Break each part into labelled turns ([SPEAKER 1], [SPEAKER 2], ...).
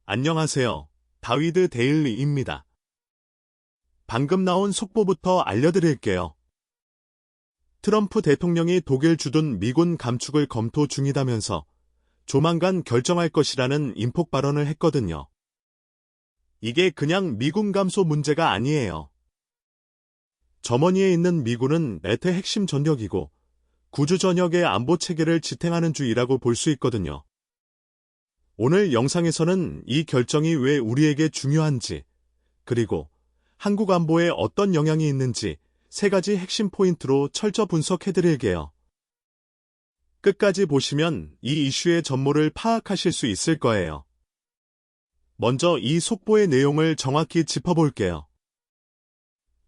[SPEAKER 1] 안녕하세요. 다위드 데일리입니다. 방금 나온 속보부터 알려드릴게요. 트럼프 대통령이 독일 주둔 미군 감축을 검토 중이다면서 조만간 결정할 것이라는 인폭 발언을 했거든요. 이게 그냥 미군 감소 문제가 아니에요. 저머니에 있는 미군은 네토 핵심 전력이고 구주 전역의 안보 체계를 지탱하는 주이라고 볼 수 있거든요. 오늘 영상에서는 이 결정이 왜 우리에게 중요한지, 그리고 한국 안보에 어떤 영향이 있는지 3가지 핵심 포인트로 철저 분석해드릴게요. 끝까지 보시면 이 이슈의 전모를 파악하실 수 있을 거예요. 먼저 이 속보의 내용을 정확히 짚어볼게요.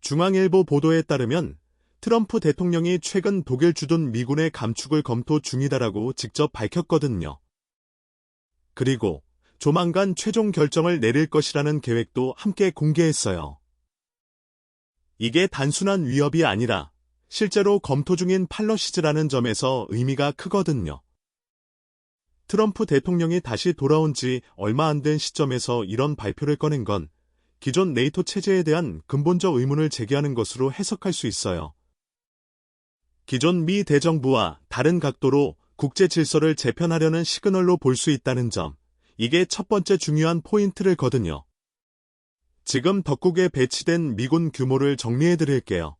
[SPEAKER 1] 중앙일보 보도에 따르면 트럼프 대통령이 최근 독일 주둔 미군의 감축을 검토 중이다라고 직접 밝혔거든요. 그리고 조만간 최종 결정을 내릴 것이라는 계획도 함께 공개했어요. 이게 단순한 위협이 아니라 실제로 검토 중인 팔러시즈라는 점에서 의미가 크거든요. 트럼프 대통령이 다시 돌아온 지 얼마 안 된 시점에서 이런 발표를 꺼낸 건 기존 네이토 체제에 대한 근본적 의문을 제기하는 것으로 해석할 수 있어요. 기존 미 대정부와 다른 각도로 국제 질서를 재편하려는 시그널로 볼 수 있다는 점, 이게 첫 번째 중요한 포인트를거든요. 지금 덕국에 배치된 미군 규모를 정리해드릴게요.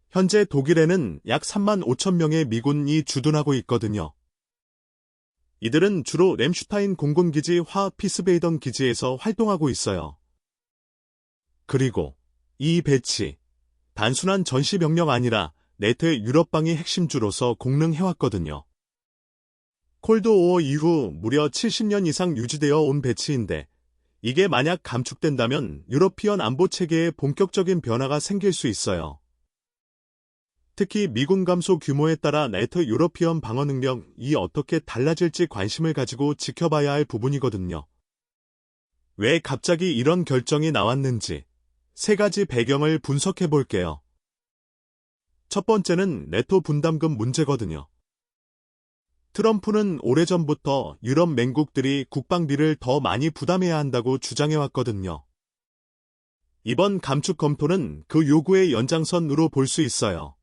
[SPEAKER 1] 현재 독일에는 약 3만 5천 명의 미군이 주둔하고 있거든요. 이들은 주로 램슈타인 공군기지 화피스베이던 기지에서 활동하고 있어요. 그리고 이 배치, 단순한 전시 병력 아니라 네토의 유럽방위 핵심주로서 공능해왔거든요. 콜드오어 이후 무려 70년 이상 유지되어 온 배치인데 이게 만약 감축된다면 유러피언 안보체계에 본격적인 변화가 생길 수 있어요. 특히 미군 감소 규모에 따라 네토 유러피언 방어 능력이 어떻게 달라질지 관심을 가지고 지켜봐야 할 부분이거든요. 왜 갑자기 이런 결정이 나왔는지 3가지 배경을 분석해 볼게요. 첫 번째는 네토 분담금 문제거든요. 트럼프는 오래전부터 유럽 맹국들이 국방비를 더 많이 부담해야 한다고 주장해왔거든요. 이번 감축 검토는 그 요구의 연장선으로 볼 수 있어요.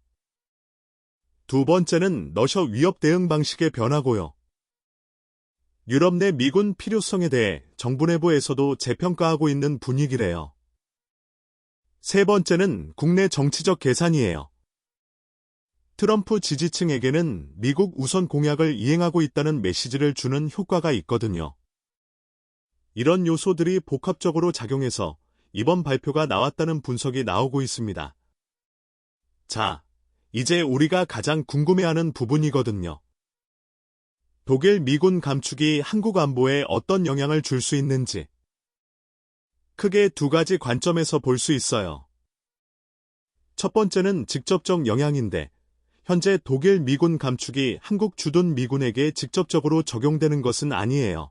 [SPEAKER 1] 두 번째는 러시아 위협 대응 방식의 변화고요. 유럽 내 미군 필요성에 대해 정부 내부에서도 재평가하고 있는 분위기래요. 세 번째는 국내 정치적 계산이에요. 트럼프 지지층에게는 미국 우선 공약을 이행하고 있다는 메시지를 주는 효과가 있거든요. 이런 요소들이 복합적으로 작용해서 이번 발표가 나왔다는 분석이 나오고 있습니다. 자, 이제 우리가 가장 궁금해하는 부분이거든요. 독일 미군 감축이 한국 안보에 어떤 영향을 줄 수 있는지. 크게 2가지 관점에서 볼 수 있어요. 첫 번째는 직접적 영향인데, 현재 독일 미군 감축이 한국 주둔 미군에게 직접적으로 적용되는 것은 아니에요.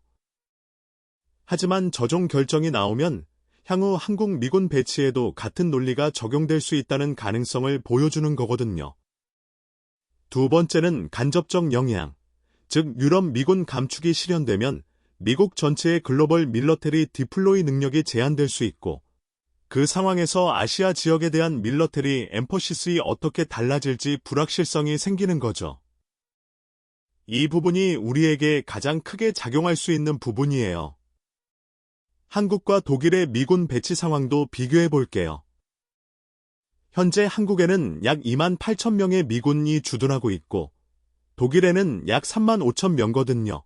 [SPEAKER 1] 하지만 최종 결정이 나오면 향후 한국 미군 배치에도 같은 논리가 적용될 수 있다는 가능성을 보여주는 거거든요. 두 번째는 간접적 영향, 즉 유럽 미군 감축이 실현되면 미국 전체의 글로벌 밀러터리 디플로이 능력이 제한될 수 있고 그 상황에서 아시아 지역에 대한 밀러터리 엠퍼시스이 어떻게 달라질지 불확실성이 생기는 거죠. 이 부분이 우리에게 가장 크게 작용할 수 있는 부분이에요. 한국과 독일의 미군 배치 상황도 비교해 볼게요. 현재 한국에는 약 2만 8천 명의 미군이 주둔하고 있고 독일에는 약 3만 5천 명거든요.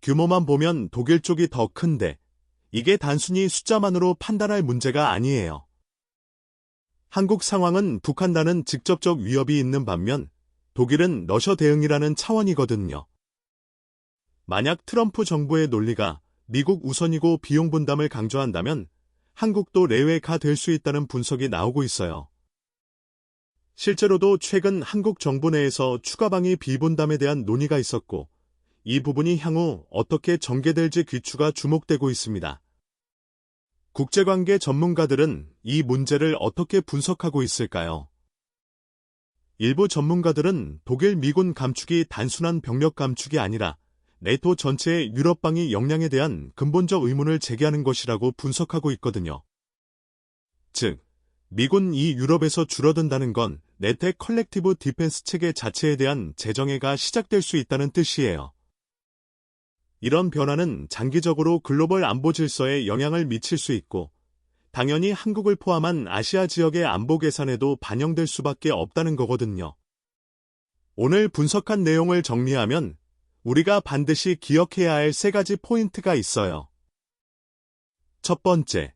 [SPEAKER 1] 규모만 보면 독일 쪽이 더 큰데 이게 단순히 숫자만으로 판단할 문제가 아니에요. 한국 상황은 북한과는 직접적 위협이 있는 반면 독일은 러시아 대응이라는 차원이거든요. 만약 트럼프 정부의 논리가 미국 우선이고 비용 분담을 강조한다면 한국도 내외가 될 수 있다는 분석이 나오고 있어요. 실제로도 최근 한국 정부 내에서 추가 방위 비분담에 대한 논의가 있었고 이 부분이 향후 어떻게 전개될지 귀추가 주목되고 있습니다. 국제관계 전문가들은 이 문제를 어떻게 분석하고 있을까요? 일부 전문가들은 독일 미군 감축이 단순한 병력 감축이 아니라 네토 전체의 유럽방위 역량에 대한 근본적 의문을 제기하는 것이라고 분석하고 있거든요. 즉, 미군이 유럽에서 줄어든다는 건 네토의 컬렉티브 디펜스 체계 자체에 대한 재정해가 시작될 수 있다는 뜻이에요. 이런 변화는 장기적으로 글로벌 안보 질서에 영향을 미칠 수 있고, 당연히 한국을 포함한 아시아 지역의 안보 계산에도 반영될 수밖에 없다는 거거든요. 오늘 분석한 내용을 정리하면 우리가 반드시 기억해야 할 3가지 포인트가 있어요. 첫 번째,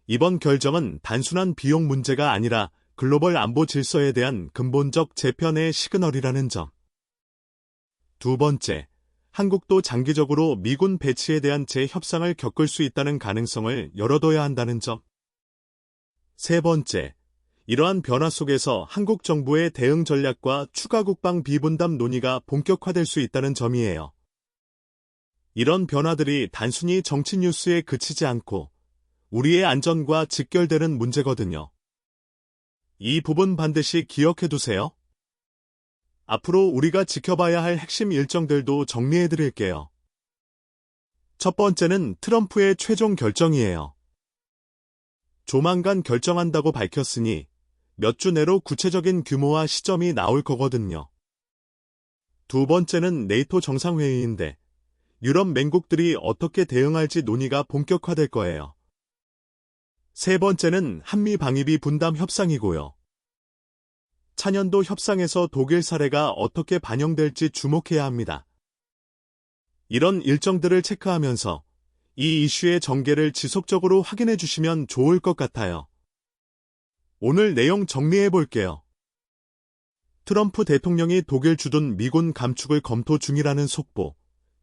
[SPEAKER 1] 이번 결정은 단순한 비용 문제가 아니라 글로벌 안보 질서에 대한 근본적 재편의 시그널이라는 점. 두 번째, 한국도 장기적으로 미군 배치에 대한 재협상을 겪을 수 있다는 가능성을 열어둬야 한다는 점. 세 번째, 이러한 변화 속에서 한국 정부의 대응 전략과 추가 국방 비분담 논의가 본격화될 수 있다는 점이에요. 이런 변화들이 단순히 정치 뉴스에 그치지 않고 우리의 안전과 직결되는 문제거든요. 이 부분 반드시 기억해두세요. 앞으로 우리가 지켜봐야 할 핵심 일정들도 정리해드릴게요. 첫 번째는 트럼프의 최종 결정이에요. 조만간 결정한다고 밝혔으니 몇 주 내로 구체적인 규모와 시점이 나올 거거든요. 두 번째는 네이토 정상회의인데 유럽 맹국들이 어떻게 대응할지 논의가 본격화될 거예요. 세 번째는 한미 방위비 분담 협상이고요. 차년도 협상에서 독일 사례가 어떻게 반영될지 주목해야 합니다. 이런 일정들을 체크하면서 이 이슈의 전개를 지속적으로 확인해 주시면 좋을 것 같아요. 오늘 내용 정리해 볼게요. 트럼프 대통령이 독일 주둔 미군 감축을 검토 중이라는 속보,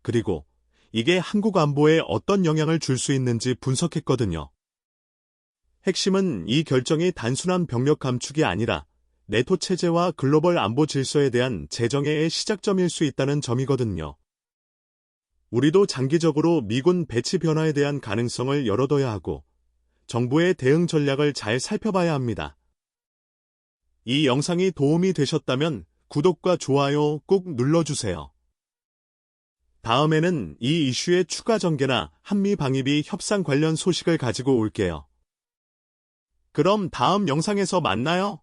[SPEAKER 1] 그리고 이게 한국 안보에 어떤 영향을 줄 수 있는지 분석했거든요. 핵심은 이 결정이 단순한 병력 감축이 아니라 네토 체제와 글로벌 안보 질서에 대한 재정해의 시작점일 수 있다는 점이거든요. 우리도 장기적으로 미군 배치 변화에 대한 가능성을 열어둬야 하고 정부의 대응 전략을 잘 살펴봐야 합니다. 이 영상이 도움이 되셨다면 구독과 좋아요 꼭 눌러주세요. 다음에는 이 이슈의 추가 전개나 한미 방위비 협상 관련 소식을 가지고 올게요. 그럼 다음 영상에서 만나요.